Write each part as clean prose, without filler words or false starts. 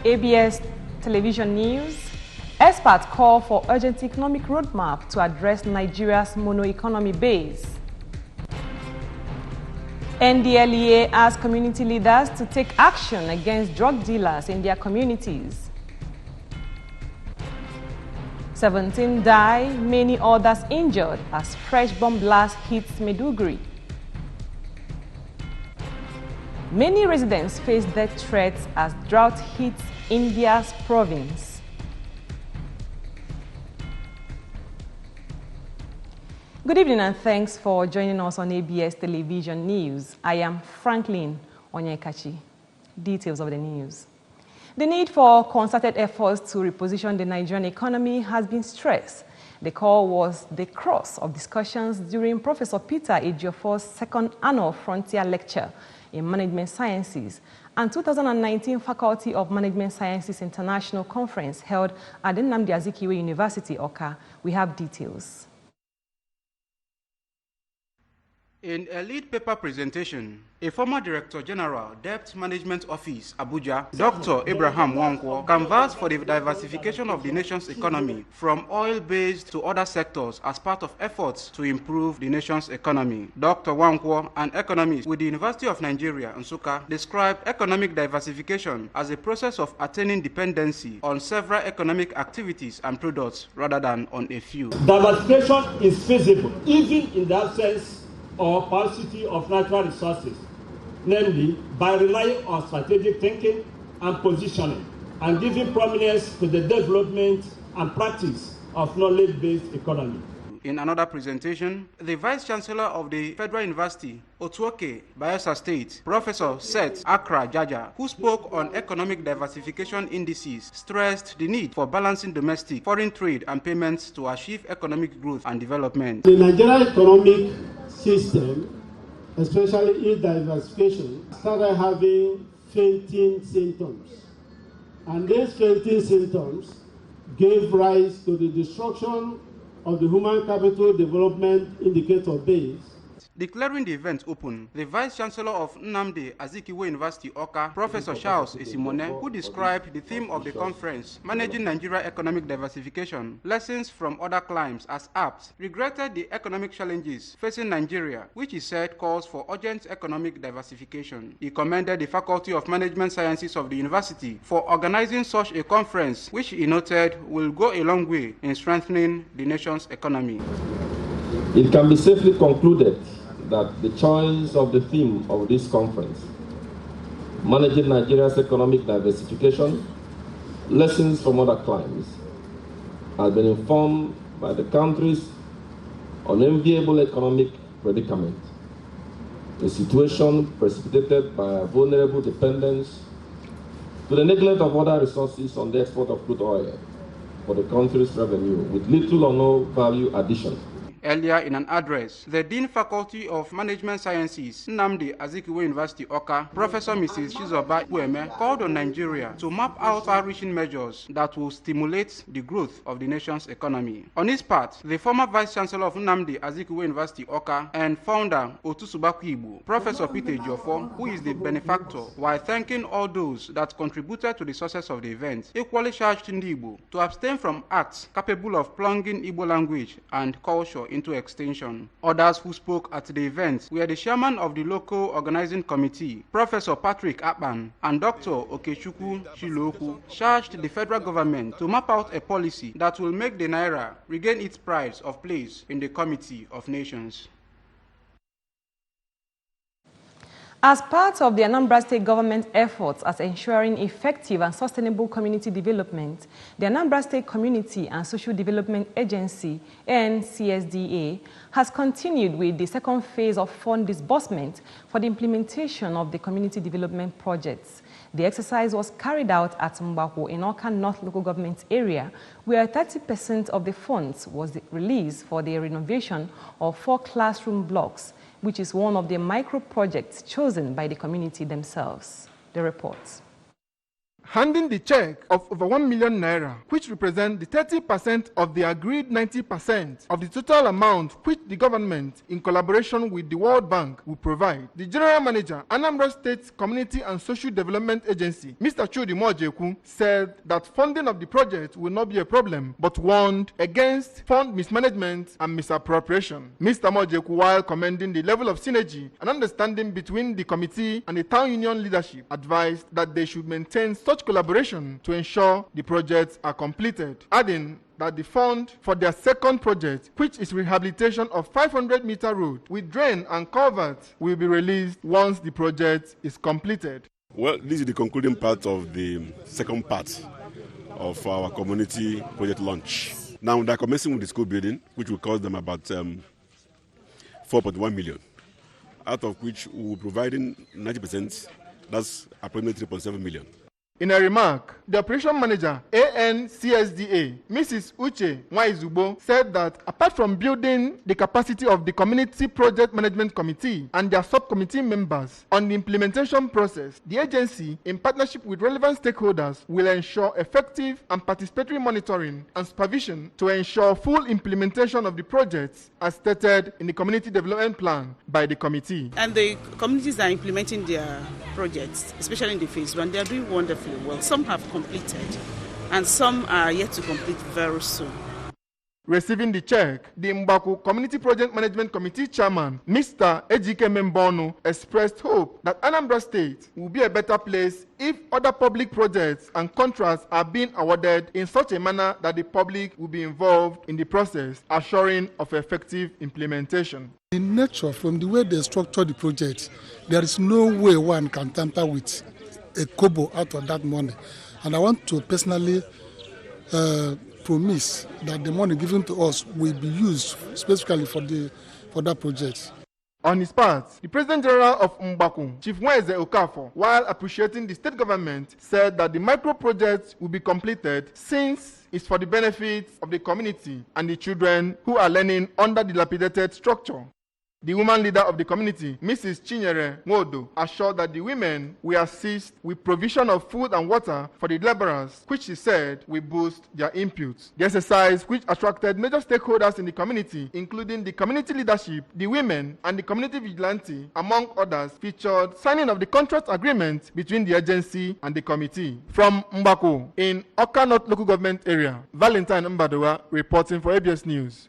ABS television news. Experts call for urgent economic roadmap to address Nigeria's mono-economy base. NDLEA asks community leaders to take action against drug dealers in their communities. 17 die, many others injured as fresh bomb blast hits Maiduguri. Many residents face death threats as drought hits India's province. Good evening and thanks for joining us on ABS Television News. I am Franklin Onyekachi. Details of the news. The need for concerted efforts to reposition the Nigerian economy has been stressed. The call was the crux of discussions during Professor Peter Ejiofor's second annual Frontier Lecture in Management Sciences and 2019 Faculty of Management Sciences International Conference held at the Nnamdi Azikiwe University, Awka. We have details. In a lead paper presentation, a former Director General, Debt Management Office, Abuja, Dr. Abraham Wankwo, canvassed for the diversification of the nation's economy from oil-based to other sectors as part of efforts to improve the nation's economy. Dr. Wankwo, an economist with the University of Nigeria, Nsukka, described economic diversification as a process of attaining dependency on several economic activities and products rather than on a few. Diversification is feasible even in the absence or paucity of natural resources, namely by relying on strategic thinking and positioning and giving prominence to the development and practice of knowledge-based economy. In another presentation, the Vice Chancellor of the Federal University, Otuoke, Bayelsa State, Professor Seth Akra Jaja, who spoke on economic diversification indices, stressed the need for balancing domestic, foreign trade and payments to achieve economic growth and development. The Nigerian economic system, especially its diversification, started having fainting symptoms. And these fainting symptoms gave rise to the destruction of the human capital development indicator base. Declaring the event open, the Vice Chancellor of Nnamdi Azikiwe University, Awka, Professor Charles Esimone, who described the theme of the conference, Managing Nigeria Economic Diversification, Lessons from Other Climes, as apt, regretted the economic challenges facing Nigeria, which he said calls for urgent economic diversification. He commended the Faculty of Management Sciences of the university for organizing such a conference, which he noted will go a long way in strengthening the nation's economy. It can be safely concluded that the choice of the theme of this conference, Managing Nigeria's Economic Diversification, Lessons from Other Climes, has been informed by the country's unenviable economic predicament, a situation precipitated by vulnerable dependence to the neglect of other resources on the export of crude oil for the country's revenue, with little or no value addition. Earlier in an address, the Dean Faculty of Management Sciences, Nnamdi Azikiwe University, Awka, Professor Mrs. Chizoba Ueme, called on Nigeria to map out far-reaching measures that will stimulate the growth of the nation's economy. On his part, the former Vice Chancellor of Nnamdi Azikiwe University, Awka, and founder Otusubaku Igbo, Professor Peter Ejiofor, who is the benefactor, while thanking all those that contributed to the success of the event, equally charged Igbo to abstain from acts capable of plunging Igbo language and culture into extinction. Others who spoke at the event were the chairman of the local organizing committee, Professor Patrick Akpan, and Dr. Okechukwu Chiloku, charged the federal government to map out a policy that will make the Naira regain its pride of place in the Committee of Nations. As part of the Anambra State government efforts at ensuring effective and sustainable community development, the Anambra State Community and Social Development Agency, NCSDA, has continued with the second phase of fund disbursement for the implementation of the community development projects. The exercise was carried out at Mbako in Awka North local government area, where 30% of the funds was released for the renovation of 4 classroom blocks, which is one of the micro projects chosen by the community themselves. The report. handing the check of over 1 million naira, which represents the 30% of the agreed 90% of the total amount which the government, in collaboration with the World Bank, will provide. The General Manager, Anambra State Community and Social Development Agency, Mr. Chudi Mojeku, said that funding of the project will not be a problem, but warned against fund mismanagement and misappropriation. Mr. Mojeku, while commending the level of synergy and understanding between the committee and the town union leadership, advised that they should maintain such collaboration to ensure the projects are completed, adding that the fund for their second project, which is rehabilitation of 500-meter road with drain and culvert, will be released once the project is completed. Well, this is the concluding part of the second part of our community project launch. Now they're commencing with the school building, which will cost them about 4.1 million, out of which we will be providing 90%, that's approximately 3.7 million. In a remark, the operation manager, ANCSDA, Mrs. Uche Nwaizubo, said that apart from building the capacity of the Community Project Management Committee and their subcommittee members on the implementation process, the agency, in partnership with relevant stakeholders, will ensure effective and participatory monitoring and supervision to ensure full implementation of the projects as stated in the Community Development Plan by the committee. And the communities are implementing their projects, especially in the phase one. They are doing wonderfully well. Some have completed, and some are yet to complete very soon. Receiving the check, the Mbaku Community Project Management Committee Chairman, Mr. Ejike Membono, expressed hope that Anambra State will be a better place if other public projects and contracts are being awarded in such a manner that the public will be involved in the process, assuring of effective implementation. In nature, from the way they structure the project, there is no way one can tamper with a kobo out of that money. And I want to personally promise that the money given to us will be used specifically for that project. On his part, the President General of Mbaku, Chief Nweze Okafor, while appreciating the state government, said that the micro project will be completed since it's for the benefit of the community and the children who are learning under the dilapidated structure. The woman leader of the community, Mrs. Chinyere Nwodo, assured that the women will assist with provision of food and water for the laborers, which she said will boost their inputs. The exercise, which attracted major stakeholders in the community, including the community leadership, the women, and the community vigilante, among others, featured signing of the contract agreement between the agency and the committee. From Mbako, in Oka North Local Government Area, Valentine Mbadowa reporting for ABS News.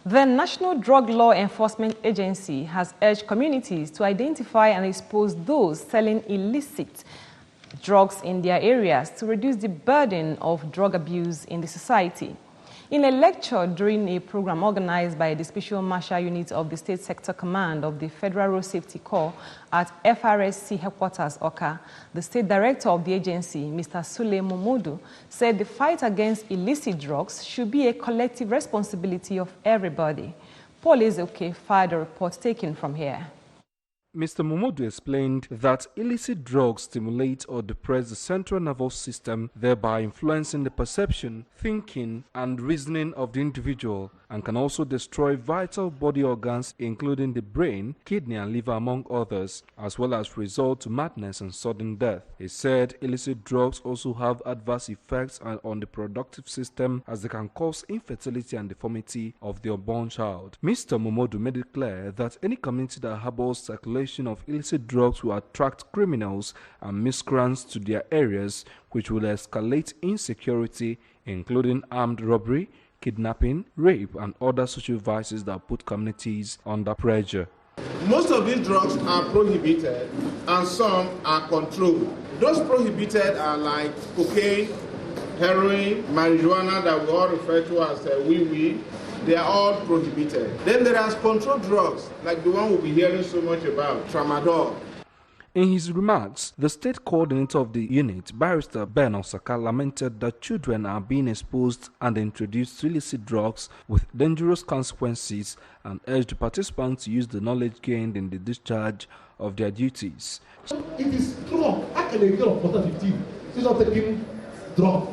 The National Drug Law Enforcement Agency has urged communities to identify and expose those selling illicit drugs in their areas to reduce the burden of drug abuse in the society. In a lecture during a program organized by the Special Marshal Unit of the State Sector Command of the Federal Road Safety Corps at FRSC Headquarters, Oka, the State Director of the agency, Mr. Sule Momodu, said the fight against illicit drugs should be a collective responsibility of everybody. Paul Ezeoke filed a report taken from here. Mr. Momodu explained that illicit drugs stimulate or depress the central nervous system, thereby influencing the perception, thinking, and reasoning of the individual, and can also destroy vital body organs including the brain, kidney, and liver, among others, as well as result to madness and sudden death. He said illicit drugs also have adverse effects on the reproductive system, as they can cause infertility and deformity of the unborn child. Mr. Momodu made it clear that any community that harbors circulation of illicit drugs will attract criminals and miscreants to their areas, which will escalate insecurity, including armed robbery, kidnapping, rape, and other social vices that put communities under pressure. Most of these drugs are prohibited and some are controlled. Those prohibited are like cocaine, heroin, marijuana that we all refer to as wee-wee. They are all prohibited. Then there are controlled drugs like the one we'll be hearing so much about, tramadol. In his remarks, the state coordinator of the unit, Barrister Ben Osaka, lamented that children are being exposed and introduced to illicit drugs with dangerous consequences and urged participants to use the knowledge gained in the discharge of their duties. It is true. How can a girl of 15 is not taking drugs?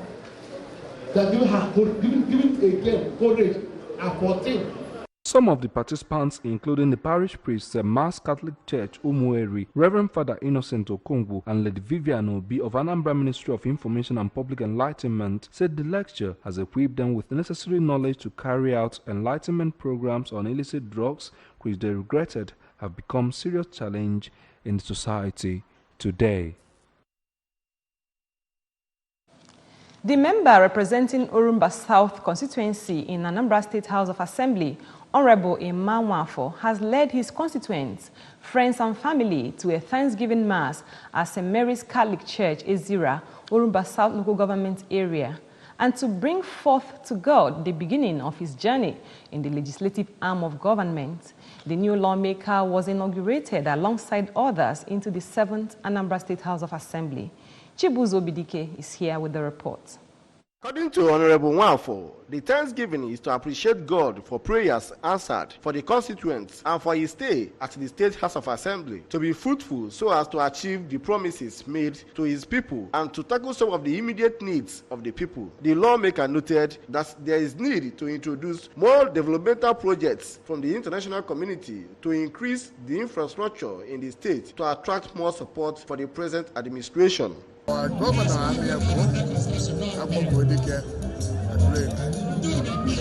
That you have given a girl courage at 14 Some of the participants, including the parish priest at Mass Catholic Church, Umueri, Reverend Father Innocent Okongwu, and Lady Vivian Obi of Anambra Ministry of Information and Public Enlightenment, said the lecture has equipped them with the necessary knowledge to carry out enlightenment programs on illicit drugs, which they regretted have become a serious challenge in the society today. The member representing Orumba South constituency in Anambra State House of Assembly, Honorable Emma Nwafo, has led his constituents, friends and family to a Thanksgiving Mass at St. Mary's Catholic Church, Ezira, Orumba South local government area, and to bring forth to God the beginning of his journey in the legislative arm of government. The new lawmaker was inaugurated alongside others into the 7th Anambra State House of Assembly. Chibuzo Bidike is here with the report. According to Honorable Nwafo, the Thanksgiving is to appreciate God for prayers answered for the constituents and for his stay at the State House of Assembly to be fruitful so as to achieve the promises made to his people and to tackle some of the immediate needs of the people. The lawmaker noted that there is need to introduce more developmental projects from the international community to increase the infrastructure in the state to attract more support for the present administration. Our governor,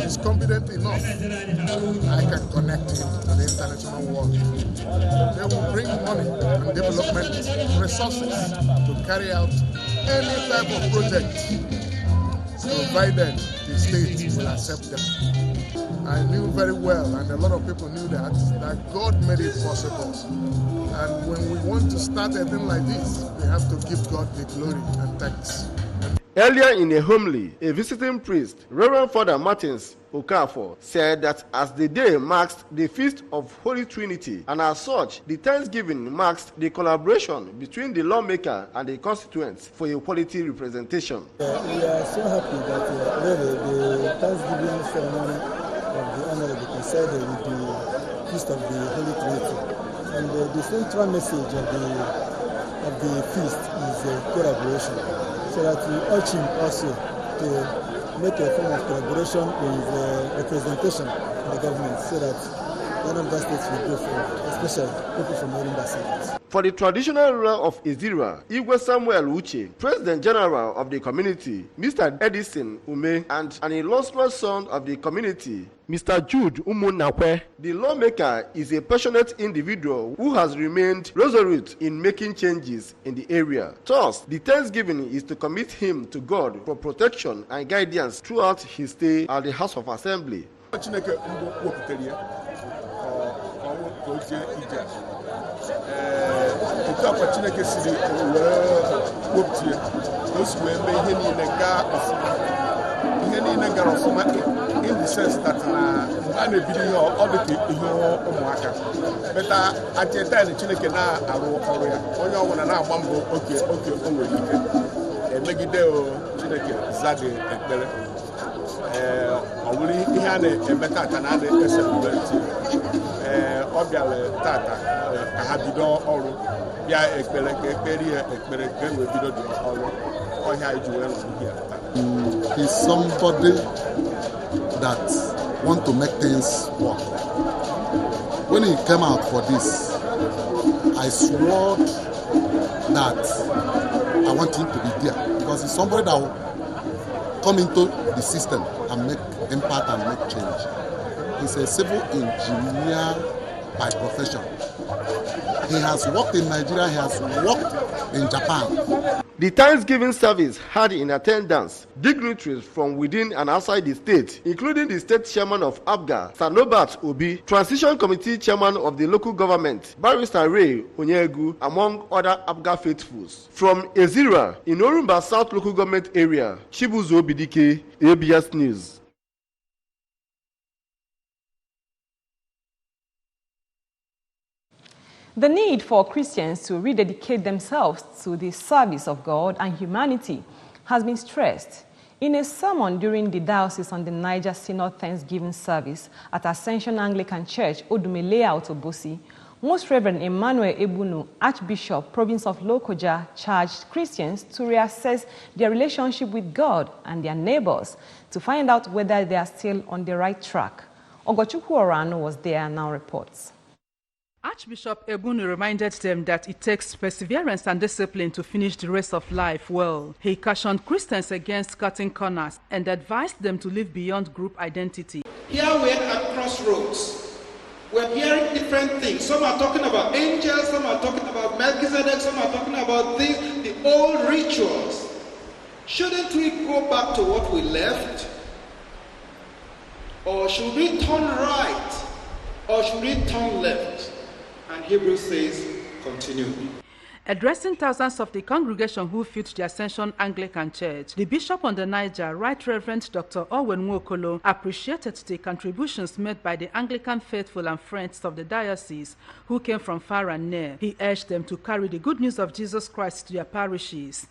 is competent enough. I can connect him to the international world. They will bring money and development resources to carry out any type of project, provided the state will accept them. I knew very well, and a lot of people knew that God made it possible. And when we want to start a thing like this, we have to give God the glory and thanks. Earlier in a homily, a visiting priest, Reverend Father Martins Okafor, said that as the day marks the Feast of Holy Trinity, and as such, the Thanksgiving marks the collaboration between the lawmaker and the constituents for a quality representation. We are so happy that really the Thanksgiving ceremony of the Honorable coincided with the Feast of the Holy Trinity. And the central message of the feast is collaboration, so that we urge him also to make a form of collaboration with representation in the government, so that Anambra State will go for, especially people from Orumba South. For the traditional ruler of Ezira, Igwe Samuel Uche, President General of the community, Mr. Edison Ume, and an illustrious son of the community, Mr. Jude Umunakwe, the lawmaker is a passionate individual who has remained resolute in making changes in the area. Thus, the Thanksgiving is to commit him to God for protection and guidance throughout his stay at the House of Assembly. In the sense that I'm a video all the but at the time the Chineke na aro area onye ọwụna na agba mbọ oke o nwere ike emegide Chineke zade ekpere ọ bụrụ ihe a na-eme tata na a na-celebrate ọ bịara tata ka ha bido ọrụ bịa ekpere ka ekpere ka e wee bido dị ọrụ ọhịa iji wee nọ here. He's somebody that want to make things work. When he came out for this, I swore that I want him to be there, because he's somebody that will come into the system and make impact and make change. He's a civil engineer by profession. He has worked in Nigeria, he has worked in Japan. The Thanksgiving service had in attendance dignitaries from within and outside the state, including the state chairman of ABGA, Sanobat Obi, transition committee chairman of the local government, Barrister Ray Onyegu, among other ABGA faithfuls. From Ezira, in Orumba South local government area, Chibuzo Bidike, ABS News. The need for Christians to rededicate themselves to the service of God and humanity has been stressed. In a sermon during the Diocese on the Niger Synod Thanksgiving service at Ascension Anglican Church, Odumele Otobosi, Most Reverend Emmanuel Ebunu, Archbishop, Province of Lokoja, charged Christians to reassess their relationship with God and their neighbors to find out whether they are still on the right track. Ogochukwu Orano was there and now reports. Archbishop Ebunu reminded them that it takes perseverance and discipline to finish the race of life well. He cautioned Christians against cutting corners and advised them to live beyond group identity. Here we're at crossroads. We're hearing different things. Some are talking about angels, some are talking about Melchizedek, some are talking about things, the old rituals. Shouldn't we go back to what we left? Or should we turn right? Or should we turn left? And Hebrews says, continue. Addressing thousands of the congregation who filled the Ascension Anglican Church, the Bishop on the Niger, Right Reverend Dr. Owen Nwokolo, appreciated the contributions made by the Anglican faithful and friends of the diocese who came from far and near. He urged them to carry the good news of Jesus Christ to their parishes.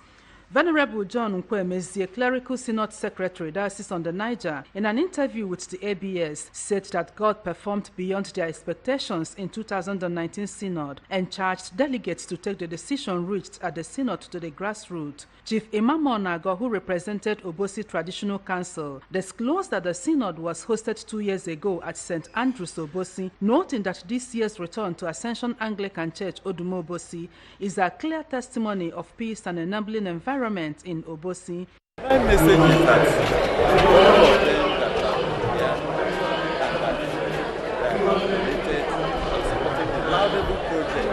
Venerable John Nkwemezie, Clerical Synod Secretary, Diocese on the Niger, in an interview with the ABS, said that God performed beyond their expectations in 2019 Synod and charged delegates to take the decision reached at the Synod to the grassroots. Chief Imam Onago, who represented Obosi Traditional Council, disclosed that the Synod was hosted 2 years ago at St. Andrew's Obosi, noting that this year's return to Ascension Anglican Church Odumo Obosi is a clear testimony of peace and enabling environment in Obosi. My message is that all of them that are related and supporting the laudable project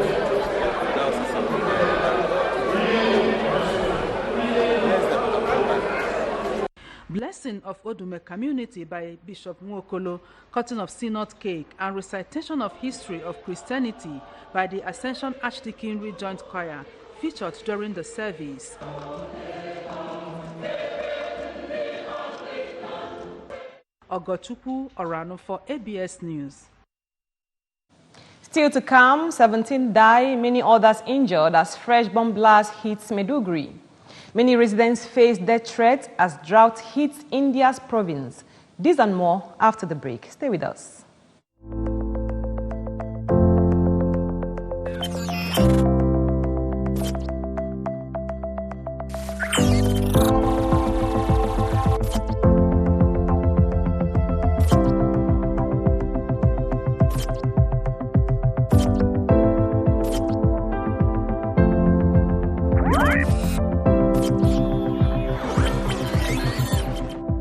Blessing of Odume community by Bishop Nwokolo, cutting of synod cake, and recitation of history of Christianity by the Ascension Archdeaconry Joint Choir featured during the service. Ogochukwu Orano for ABS News. Still to come, 17 die, many others injured as fresh bomb blast hits Maiduguri. Many residents face death threats as drought hits India's province. This and more after the break. Stay with us.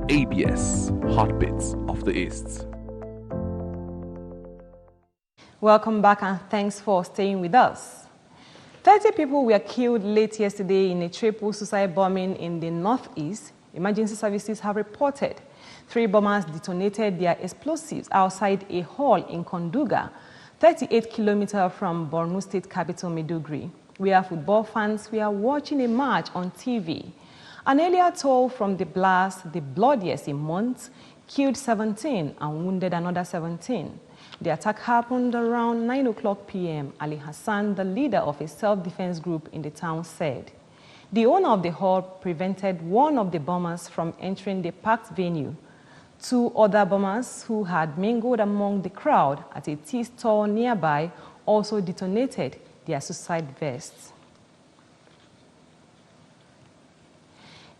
ABS, Heartbeats of the East. Welcome back and thanks for staying with us. 30 people were killed late yesterday in a triple suicide bombing in the northeast. Emergency services have reported 3 bombers detonated their explosives outside a hall in Konduga, 38 kilometers from Borno State capital Maiduguri, where football fans were watching a match on TV. An earlier toll from the blast, the bloodiest in months, killed 17 and wounded another 17. The attack happened around 9 o'clock p.m. Ali Hassan, the leader of a self-defense group in the town, said. The owner of the hall prevented one of the bombers from entering the packed venue. 2 other bombers who had mingled among the crowd at a tea store nearby also detonated their suicide vests.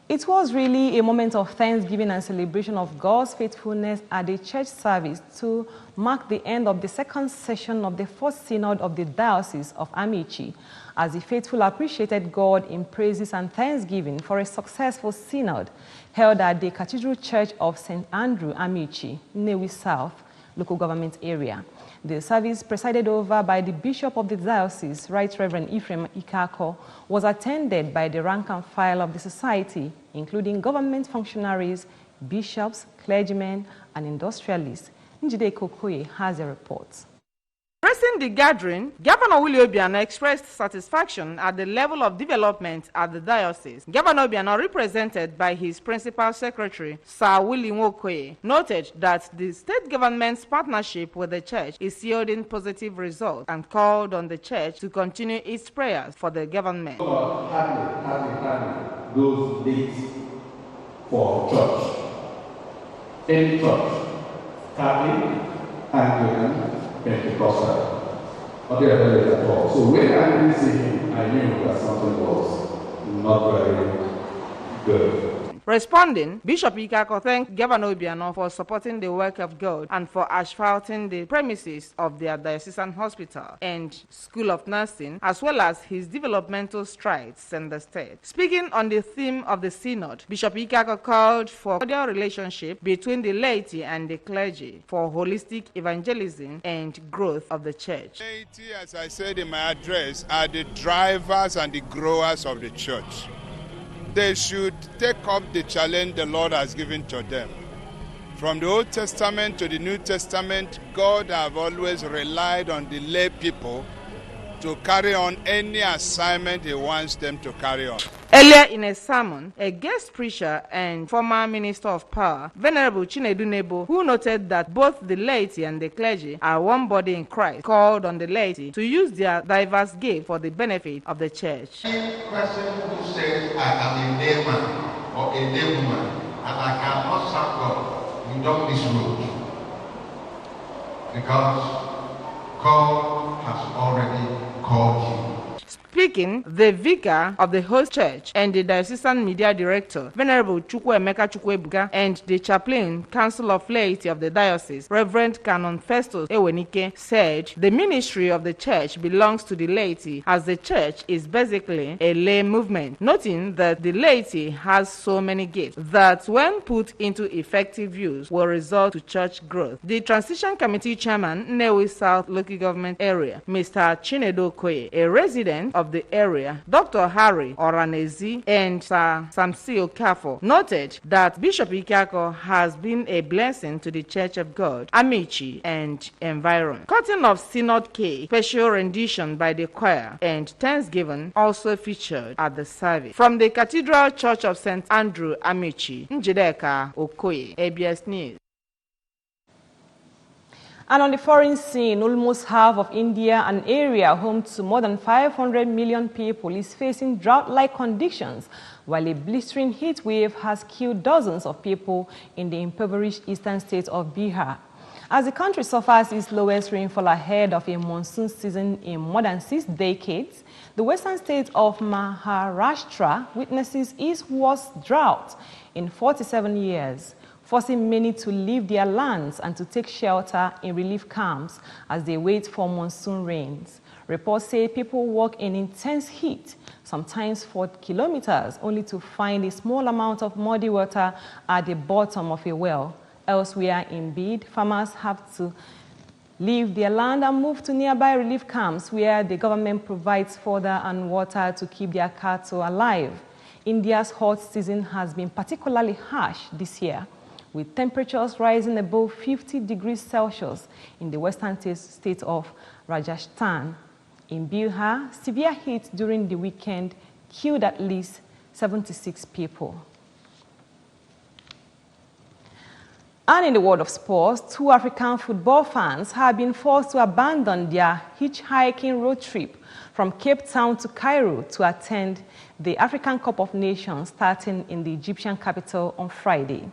It was really a moment of thanksgiving and celebration of God's faithfulness at the church service to mark the end of the second session of the First Synod of the Diocese of Amici, as the faithful appreciated God in praises and thanksgiving for a successful synod held at the Cathedral Church of St. Andrew, Amici, Nnewi South, local government area. The service, presided over by the Bishop of the Diocese, Right Reverend Ephraim Ikako, was attended by the rank and file of the society, including government functionaries, bishops, clergymen, and industrialists. Njide Kokoye has a report. Addressing the gathering, Governor Willie Obiano expressed satisfaction at the level of development at the diocese. Governor Obiano, represented by his principal secretary, Sir Willie Nwokoye, noted that the state government's partnership with the church is yielding positive results and called on the church to continue its prayers for the government. Those dates for church. Any church, Catholic, Anglican, Pentecostal, not the other at all. So when I didn't see him, I knew that something was not very good. Responding, Bishop Ikako thanked Governor Obiano for supporting the work of God and for asphalting the premises of their diocesan hospital and School of Nursing, as well as his developmental strides in the state. Speaking on the theme of the synod, Bishop Ikako called for cordial relationship between the laity and the clergy for holistic evangelism and growth of the church. Laity, as I said in my address, are the drivers and the growers of the church. They should take up the challenge the Lord has given to them. From the Old Testament to the New Testament, God has always relied on the lay people to carry on any assignment he wants them to carry on. Earlier in a sermon, a guest preacher and former Minister of Power, Venerable Chinedu Nebo, who noted that both the laity and the clergy are one body in Christ, called on the laity to use their diverse gifts for the benefit of the church. Any person who says, I am a layman or a laywoman and I cannot serve God, you don't miss road. Because God has already called you. Speaking, the vicar of the host church and the diocesan media director, Venerable Chukwuemeka Chukwuebuka, and the chaplain, Council of Laity of the diocese, Reverend Canon Festus Ewenike, said the ministry of the church belongs to the laity, as the church is basically a lay movement, noting that the laity has so many gifts that when put into effective use will result to church growth. The Transition Committee Chairman, Nnewi South Local Government Area, Mr. Chinedu Okoye, a resident of the area, Dr. Harry Oranezi, and Sir Samsi Okafo, noted that Bishop Ikako has been a blessing to the Church of God, Amici, and environment. Curtain of Synod K, special rendition by the choir, and Thanksgiving also featured at the service. From the Cathedral Church of St. Andrew, Amici, Njedeka Okoye, ABS News. And on the foreign scene, almost half of India, an area home to more than 500 million people, is facing drought-like conditions, while a blistering heat wave has killed dozens of people in the impoverished eastern state of Bihar. As the country suffers its lowest rainfall ahead of a monsoon season in more than 6 decades, the western state of Maharashtra witnesses its worst drought in 47 years. Forcing many to leave their lands and to take shelter in relief camps as they wait for monsoon rains. Reports say people walk in intense heat, sometimes for kilometers, only to find a small amount of muddy water at the bottom of a well. Elsewhere in Bid, farmers have to leave their land and move to nearby relief camps where the government provides fodder and water to keep their cattle alive. India's hot season has been particularly harsh this year, with temperatures rising above 50 degrees Celsius in the western state of Rajasthan. In Bihar, severe heat during the weekend killed at least 76 people. And in the world of sports, 2 African football fans have been forced to abandon their hitchhiking road trip from Cape Town to Cairo to attend the African Cup of Nations starting in the Egyptian capital on Friday.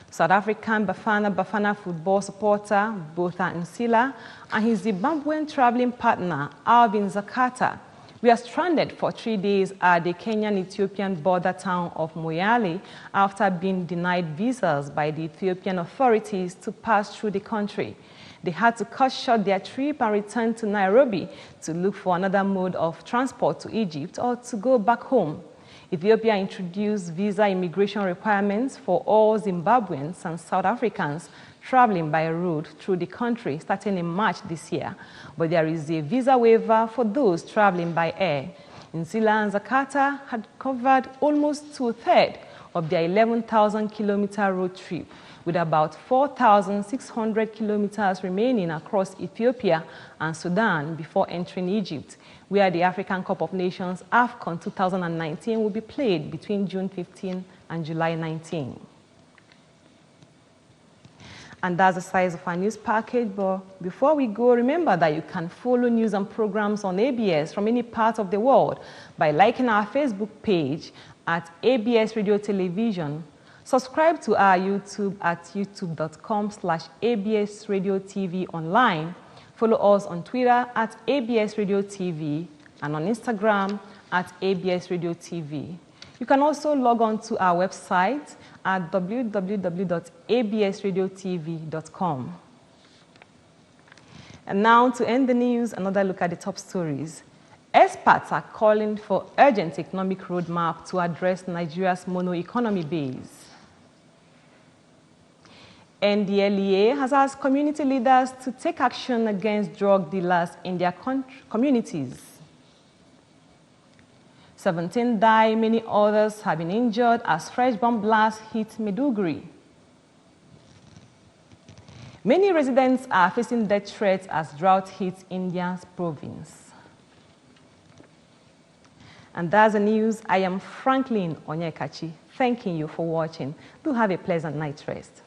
South African Bafana football supporter Botha Nsila and his Zimbabwean traveling partner Alvin Zakata were stranded for 3 days at the Kenyan-Ethiopian border town of Moyale after being denied visas by the Ethiopian authorities to pass through the country. They had to cut short their trip and return to Nairobi to look for another mode of transport to Egypt or to go back home. Ethiopia introduced visa immigration requirements for all Zimbabweans and South Africans traveling by road through the country starting in March this year, but there is a visa waiver for those traveling by air. Nsila and Zakata had covered almost 2/3 of their 11,000-kilometer road trip, with about 4,600 kilometers remaining across Ethiopia and Sudan before entering Egypt, where the African Cup of Nations AFCON 2019 will be played between June 15 and July 19. And that's the size of our news package. But before we go, remember that you can follow news and programs on ABS from any part of the world by liking our Facebook page at ABS Radio Television. Subscribe to our YouTube at youtube.com/ABS Radio TV online. Follow us on Twitter at ABS Radio TV and on Instagram at ABS Radio TV. You can also log on to our website at www.absradiotv.com. And now, to end the news, another look at the top stories. Experts are calling for urgent economic roadmap to address Nigeria's mono-economy base. NDLEA has asked community leaders to take action against drug dealers in their communities. 17 died, many others have been injured as fresh bomb blasts hit Maiduguri. Many residents are facing death threats as drought hits India's province. And that's the news. I am Franklin Onyekachi, thanking you for watching. Do have a pleasant night's rest.